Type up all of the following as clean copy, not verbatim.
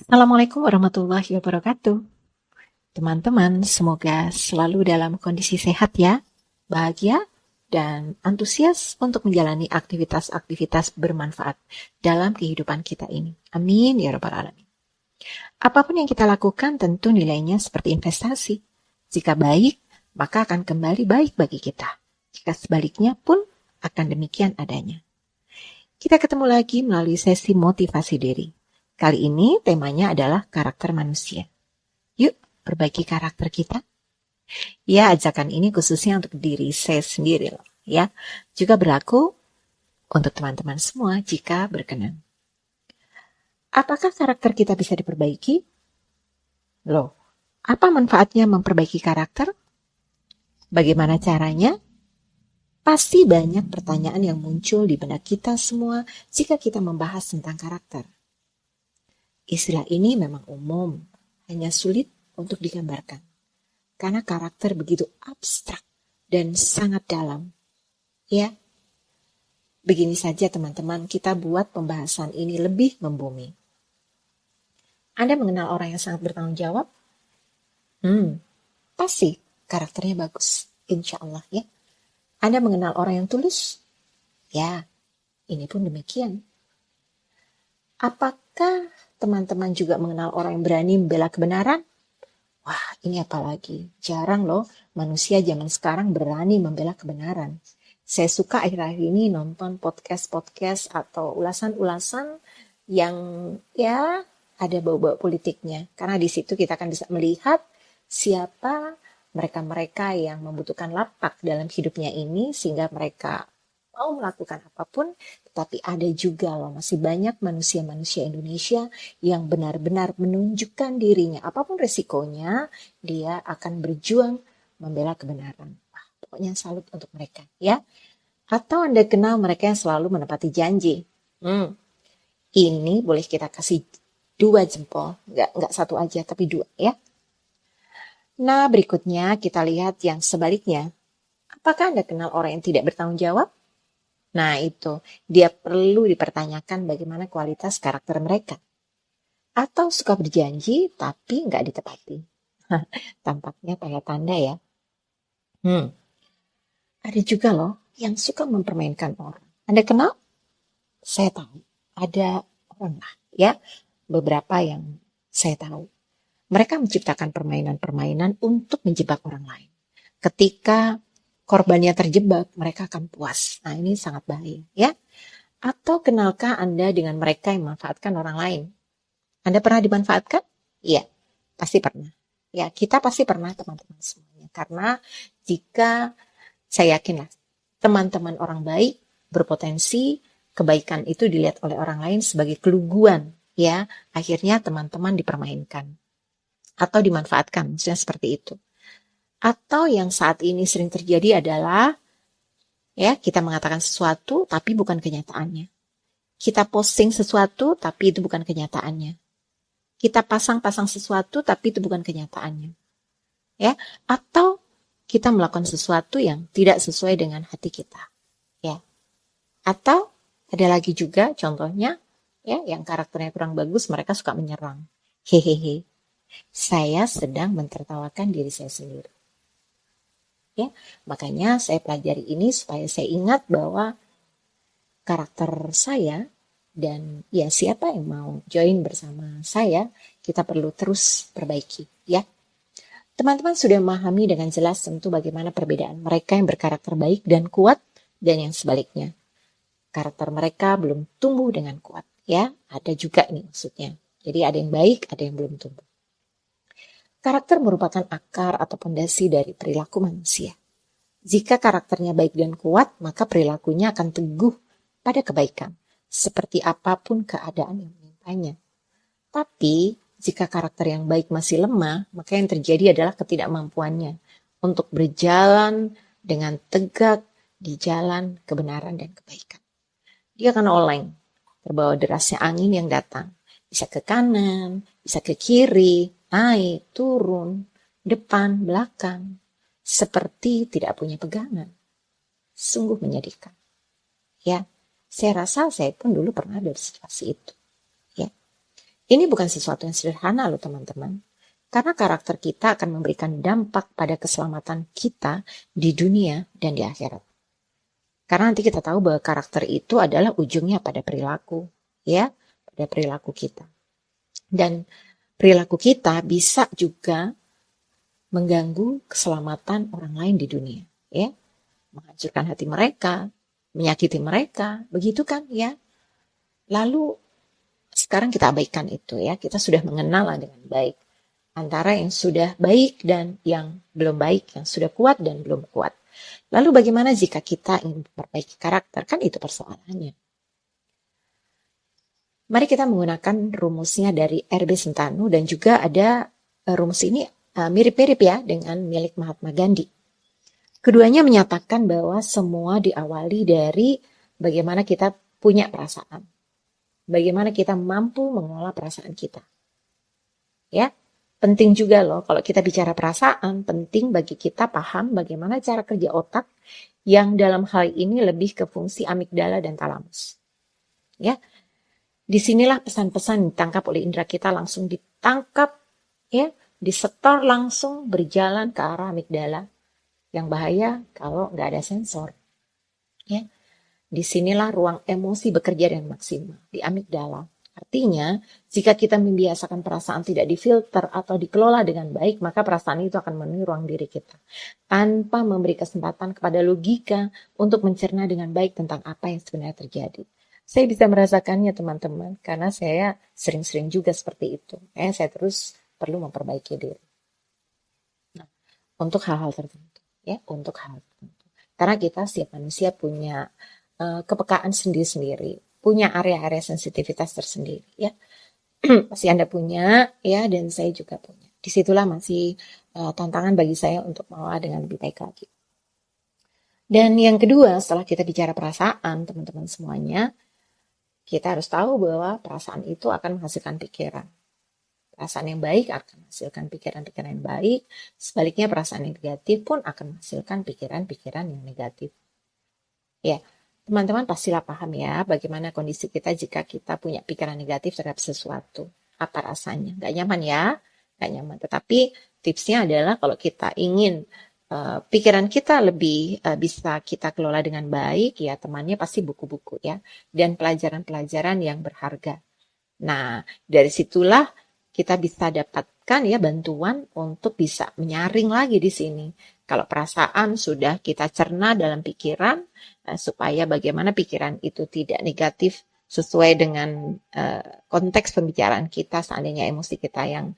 Assalamualaikum warahmatullahi wabarakatuh. Teman-teman, semoga selalu dalam kondisi sehat ya, bahagia, dan antusias untuk menjalani aktivitas-aktivitas bermanfaat dalam kehidupan kita ini. Amin ya rabbal alamin. Apapun yang kita lakukan tentu nilainya seperti investasi. Jika baik, maka akan kembali baik bagi kita. Jika sebaliknya pun akan demikian adanya. Kita ketemu lagi melalui sesi motivasi diri. Kali ini temanya adalah karakter manusia. Yuk, perbaiki karakter kita. Ya, ajakan ini khususnya untuk diri saya sendiri loh, ya. Juga berlaku untuk teman-teman semua jika berkenan. Apakah karakter kita bisa diperbaiki? Loh, apa manfaatnya memperbaiki karakter? Bagaimana caranya? Pasti banyak pertanyaan yang muncul di benak kita semua jika kita membahas tentang karakter. Istilah ini memang umum, hanya sulit untuk digambarkan. Karena karakter begitu abstrak dan sangat dalam. Ya, begini saja teman-teman, kita buat pembahasan ini lebih membumi. Anda mengenal orang yang sangat bertanggung jawab? Pasti karakternya bagus, insya Allah ya. Anda mengenal orang yang tulus? Ya, ini pun demikian. Apakah teman-teman juga mengenal orang yang berani membela kebenaran? Wah, ini apalagi. Jarang loh manusia zaman sekarang berani membela kebenaran. Saya suka akhir-akhir ini nonton podcast-podcast atau ulasan-ulasan yang ya ada bau-bau politiknya. Karena di situ kita akan bisa melihat siapa mereka-mereka yang membutuhkan lapak dalam hidupnya ini sehingga mereka mau melakukan apapun, tetapi ada juga loh masih banyak manusia-manusia Indonesia yang benar-benar menunjukkan dirinya, apapun resikonya, dia akan berjuang membela kebenaran. Wah, pokoknya salut untuk mereka ya. Atau Anda kenal mereka yang selalu menepati janji. Ini boleh kita kasih 2 jempol, nggak 1 aja tapi 2 ya. Nah, berikutnya kita lihat yang sebaliknya. Apakah Anda kenal orang yang tidak bertanggung jawab? Nah itu, dia perlu dipertanyakan bagaimana kualitas karakter mereka. Atau suka berjanji tapi nggak ditepati. Tampaknya tanda-tanda ya. Ada juga loh yang suka mempermainkan orang. Anda kenal? Saya tahu. Ada orang lah ya, beberapa yang saya tahu. Mereka menciptakan permainan-permainan untuk menjebak orang lain. Ketika korbannya terjebak, mereka akan puas. Nah, ini sangat bahaya, ya. Atau kenalkah Anda dengan mereka yang memanfaatkan orang lain? Anda pernah dimanfaatkan? Iya, pasti pernah. Ya, kita pasti pernah teman-teman semuanya. Karena jika saya yakinlah teman-teman orang baik berpotensi kebaikan itu dilihat oleh orang lain sebagai keluguan, ya. Akhirnya teman-teman dipermainkan atau dimanfaatkan, maksudnya seperti itu. Atau yang saat ini sering terjadi adalah ya kita mengatakan sesuatu tapi bukan kenyataannya. Kita posting sesuatu tapi itu bukan kenyataannya. Kita pasang-pasang sesuatu tapi itu bukan kenyataannya. Ya, atau kita melakukan sesuatu yang tidak sesuai dengan hati kita. Ya. Atau ada lagi juga contohnya ya yang karakternya kurang bagus, mereka suka menyerang. Hehehe. Saya sedang mentertawakan diri saya sendiri. Ya, makanya saya pelajari ini supaya saya ingat bahwa karakter saya dan ya siapa yang mau join bersama saya, kita perlu terus perbaiki ya. Teman-teman sudah memahami dengan jelas tentu bagaimana perbedaan mereka yang berkarakter baik dan kuat dan yang sebaliknya. Karakter mereka belum tumbuh dengan kuat ya, ada juga nih maksudnya. Jadi ada yang baik, ada yang belum tumbuh. Karakter merupakan akar atau pondasi dari perilaku manusia. Jika karakternya baik dan kuat, maka perilakunya akan teguh pada kebaikan, seperti apapun keadaan yang menimpanya. Tapi, jika karakter yang baik masih lemah, maka yang terjadi adalah ketidakmampuannya untuk berjalan dengan tegak di jalan kebenaran dan kebaikan. Dia akan oleng, terbawa derasnya angin yang datang. Bisa ke kanan, bisa ke kiri, naik, turun, depan, belakang. Seperti tidak punya pegangan. Sungguh menyedihkan. Ya, saya rasa saya pun dulu pernah ada di situasi itu. Ya, Ini bukan sesuatu yang sederhana loh teman-teman. Karena karakter kita akan memberikan dampak pada keselamatan kita di dunia dan di akhirat. Karena nanti kita tahu bahwa karakter itu adalah ujungnya pada perilaku, ya, pada perilaku kita. Dan perilaku kita bisa juga mengganggu keselamatan orang lain di dunia, ya, menghancurkan hati mereka, menyakiti mereka, begitu kan, ya. Lalu sekarang kita abaikan itu, ya, kita sudah mengenal dengan baik antara yang sudah baik dan yang belum baik, yang sudah kuat dan belum kuat. Lalu bagaimana jika kita ingin memperbaiki karakter? Kan itu persoalannya. Mari kita menggunakan rumusnya dari R.B. Sentanu dan juga ada rumus ini mirip-mirip ya dengan milik Mahatma Gandhi. Keduanya menyatakan bahwa semua diawali dari bagaimana kita punya perasaan. Bagaimana kita mampu mengelola perasaan kita. Ya, penting juga loh kalau kita bicara perasaan, penting bagi kita paham bagaimana cara kerja otak yang dalam hal ini lebih ke fungsi amigdala dan talamus. Ya, disinilah pesan-pesan ditangkap oleh indera kita langsung ditangkap, ya, disetor langsung berjalan ke arah amigdala. Yang bahaya kalau nggak ada sensor. Ya, disinilah ruang emosi bekerja dengan maksimal di amigdala. Artinya, jika kita membiasakan perasaan tidak difilter atau dikelola dengan baik, maka perasaan itu akan memenuhi ruang diri kita. Tanpa memberi kesempatan kepada logika untuk mencerna dengan baik tentang apa yang sebenarnya terjadi. Saya bisa merasakannya teman-teman, karena saya sering-sering juga seperti itu. Saya terus perlu memperbaiki diri. Nah, untuk hal-hal tertentu. Ya, untuk hal tertentu. Karena kita setiap manusia punya kepekaan sendiri-sendiri. Punya area-area sensitivitas tersendiri, ya. Pasti Anda punya, ya, dan saya juga punya. Disitulah masih tantangan bagi saya untuk mengelola dengan lebih baik lagi. Dan yang kedua, setelah kita bicara perasaan, teman-teman semuanya, kita harus tahu bahwa perasaan itu akan menghasilkan pikiran. Perasaan yang baik akan menghasilkan pikiran-pikiran yang baik, sebaliknya perasaan yang negatif pun akan menghasilkan pikiran-pikiran yang negatif. Ya, teman-teman pastilah paham ya bagaimana kondisi kita jika kita punya pikiran negatif terhadap sesuatu. Apa rasanya? Gak nyaman ya? Gak nyaman. Tetapi tipsnya adalah kalau kita ingin pikiran kita lebih bisa kita kelola dengan baik, ya temannya pasti buku-buku ya. Dan pelajaran-pelajaran yang berharga. Nah, dari situlah kita bisa dapatkan ya bantuan untuk bisa menyaring lagi di sini. Kalau perasaan sudah kita cerna dalam pikiran, supaya bagaimana pikiran itu tidak negatif sesuai dengan konteks pembicaraan kita. Seandainya emosi kita yang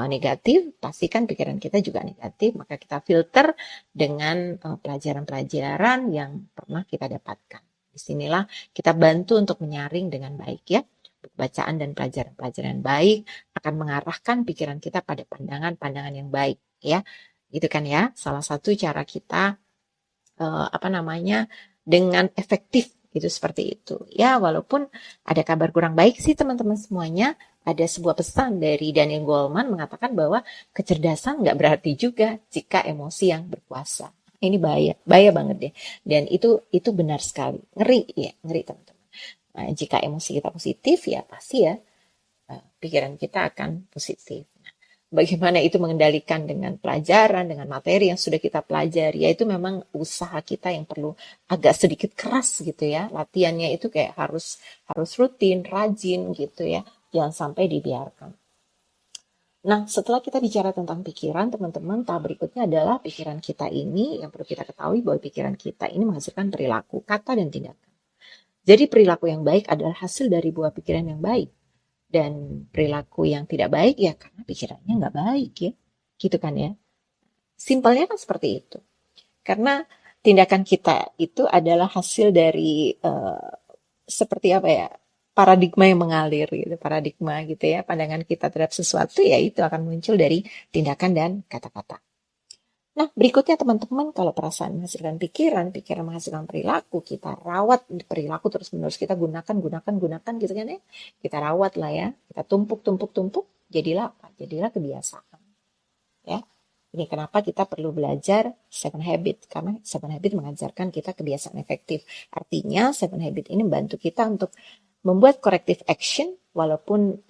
negatif, pastikan pikiran kita juga negatif, maka kita filter dengan pelajaran-pelajaran yang pernah kita dapatkan. Disinilah kita bantu untuk menyaring dengan baik ya. Bacaan dan pelajaran-pelajaran baik akan mengarahkan pikiran kita pada pandangan-pandangan yang baik ya. Gitu kan ya. Salah satu cara kita dengan efektif gitu seperti itu. Ya, walaupun ada kabar kurang baik sih teman-teman semuanya, ada sebuah pesan dari Daniel Goleman mengatakan bahwa kecerdasan nggak berarti juga jika emosi yang berkuasa. Ini bahaya banget deh. Dan itu benar sekali. Ngeri teman-teman. Nah, jika emosi kita positif ya pasti ya pikiran kita akan positif. Nah, bagaimana itu mengendalikan dengan pelajaran, dengan materi yang sudah kita pelajari, ya itu memang usaha kita yang perlu agak sedikit keras gitu ya. Latihannya itu kayak harus rutin, rajin gitu ya. Jangan sampai dibiarkan. Nah, setelah kita bicara tentang pikiran, teman-teman, tahap berikutnya adalah pikiran kita ini, yang perlu kita ketahui bahwa pikiran kita ini menghasilkan perilaku, kata, dan tindakan. Jadi perilaku yang baik adalah hasil dari buah pikiran yang baik. Dan perilaku yang tidak baik ya karena pikirannya nggak baik ya. Gitu kan ya. Simpelnya kan seperti itu. Karena tindakan kita itu adalah hasil dari seperti apa ya, paradigma yang mengalir gitu. Paradigma gitu ya. Pandangan kita terhadap sesuatu ya itu akan muncul dari tindakan dan kata-kata. Nah, berikutnya teman-teman, kalau perasaan menghasilkan pikiran, pikiran menghasilkan perilaku, kita rawat perilaku terus-menerus, kita gunakan gitu kan ya. Kita rawat lah ya, kita tumpuk, jadilah apa? Jadilah kebiasaan. Ya. Ini kenapa kita perlu belajar 7 Habit, karena 7 Habit mengajarkan kita kebiasaan efektif. Artinya 7 Habit ini membantu kita untuk membuat corrective action, walaupun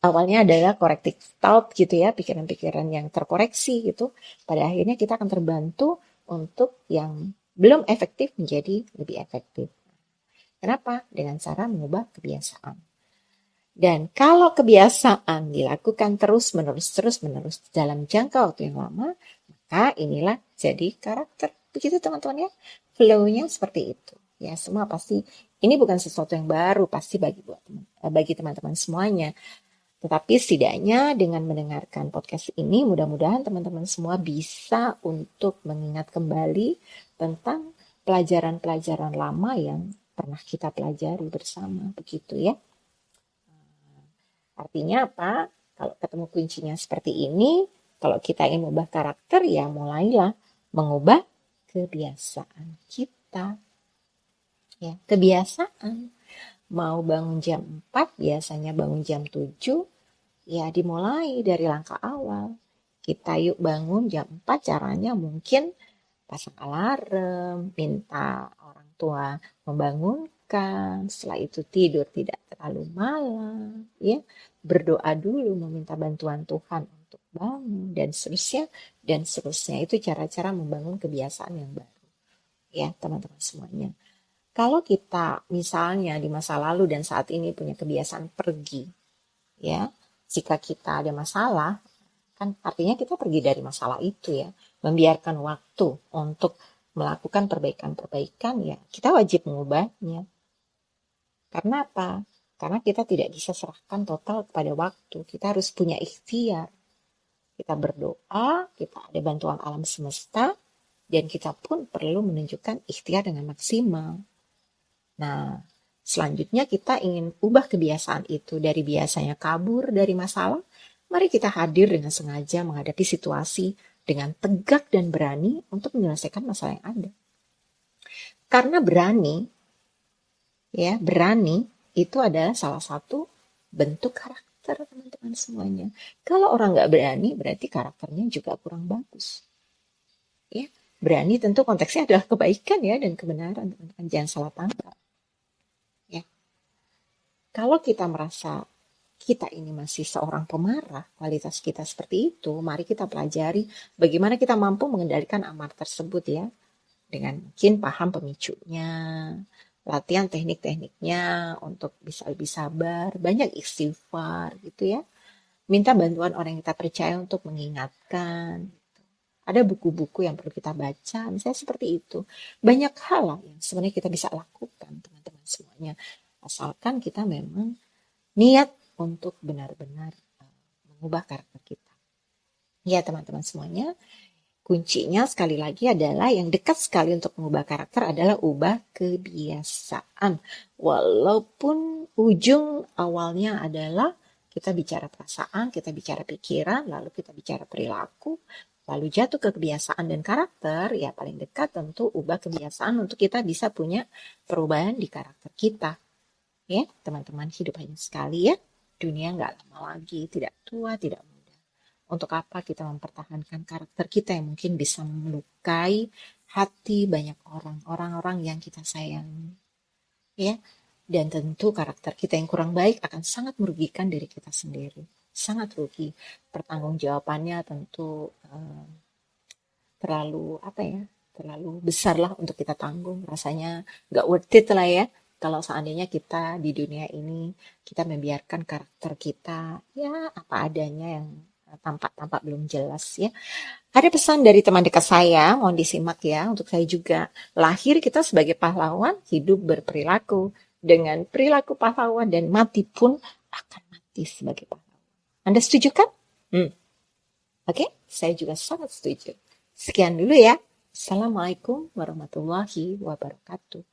awalnya adalah corrective thought gitu ya, pikiran-pikiran yang terkoreksi gitu. Pada akhirnya kita akan terbantu untuk yang belum efektif menjadi lebih efektif. Kenapa? Dengan cara mengubah kebiasaan. Dan kalau kebiasaan dilakukan terus-menerus dalam jangka waktu yang lama, maka inilah jadi karakter. Begitu teman-teman ya. Flow-nya seperti itu. Ya, semua pasti ini bukan sesuatu yang baru pasti bagi teman-teman semuanya. Tetapi setidaknya dengan mendengarkan podcast ini, mudah-mudahan teman-teman semua bisa untuk mengingat kembali tentang pelajaran-pelajaran lama yang pernah kita pelajari bersama, begitu ya. Artinya apa? Kalau ketemu kuncinya seperti ini, kalau kita ingin mengubah karakter, ya mulailah mengubah kebiasaan kita. Ya, kebiasaan. Mau bangun jam 4, biasanya bangun jam 7, ya dimulai dari langkah awal. Kita yuk bangun jam 4, caranya mungkin pasang alarm, minta orang tua membangunkan, setelah itu tidur tidak terlalu malam, ya, berdoa dulu meminta bantuan Tuhan untuk bangun dan seterusnya dan seterusnya. Itu cara-cara membangun kebiasaan yang baru, ya teman-teman semuanya. Kalau kita misalnya di masa lalu dan saat ini punya kebiasaan pergi, ya, jika kita ada masalah, kan artinya kita pergi dari masalah itu ya, membiarkan waktu untuk melakukan perbaikan-perbaikan, ya kita wajib mengubahnya. Karena apa? Karena kita tidak bisa serahkan total kepada waktu, kita harus punya ikhtiar. Kita berdoa, kita ada bantuan alam semesta, dan kita pun perlu menunjukkan ikhtiar dengan maksimal. Nah, selanjutnya kita ingin ubah kebiasaan itu dari biasanya kabur dari masalah. Mari kita hadir dengan sengaja menghadapi situasi dengan tegak dan berani untuk menyelesaikan masalah yang ada. Karena berani, ya berani itu adalah salah satu bentuk karakter teman-teman semuanya. Kalau orang nggak berani, berarti karakternya juga kurang bagus. Ya, berani tentu konteksnya adalah kebaikan ya dan kebenaran teman-teman. Jangan salah tangkap. Kalau kita merasa kita ini masih seorang pemarah, kualitas kita seperti itu, mari kita pelajari bagaimana kita mampu mengendalikan amarah tersebut ya. Dengan mungkin paham pemicunya, latihan teknik-tekniknya untuk bisa lebih sabar, banyak istighfar gitu ya. Minta bantuan orang yang kita percaya untuk mengingatkan. Ada buku-buku yang perlu kita baca, misalnya seperti itu. Banyak hal yang sebenarnya kita bisa lakukan teman-teman semuanya. Asalkan kita memang niat untuk benar-benar mengubah karakter kita. Ya teman-teman semuanya, kuncinya sekali lagi adalah yang dekat sekali untuk mengubah karakter adalah ubah kebiasaan. Walaupun ujung awalnya adalah kita bicara perasaan, kita bicara pikiran, lalu kita bicara perilaku, lalu jatuh ke kebiasaan dan karakter, ya paling dekat tentu ubah kebiasaan untuk kita bisa punya perubahan di karakter kita. Ya, teman-teman, hidup hanya sekali ya. Dunia nggak lama lagi, tidak tua, tidak muda. Untuk apa kita mempertahankan karakter kita yang mungkin bisa melukai hati banyak orang-orang yang kita sayangi. Ya, dan tentu karakter kita yang kurang baik akan sangat merugikan diri kita sendiri. Sangat rugi. Pertanggungjawabannya tentu terlalu terlalu besar lah untuk kita tanggung. Rasanya nggak worth it lah ya. Kalau seandainya kita di dunia ini, kita membiarkan karakter kita, ya apa adanya yang tampak belum jelas ya. Ada pesan dari teman dekat saya, mohon disimak ya, untuk saya juga. Lahir kita sebagai pahlawan, hidup berperilaku. Dengan perilaku pahlawan dan mati pun akan mati sebagai pahlawan. Anda setuju kan? Oke, saya juga sangat setuju. Sekian dulu ya. Assalamualaikum warahmatullahi wabarakatuh.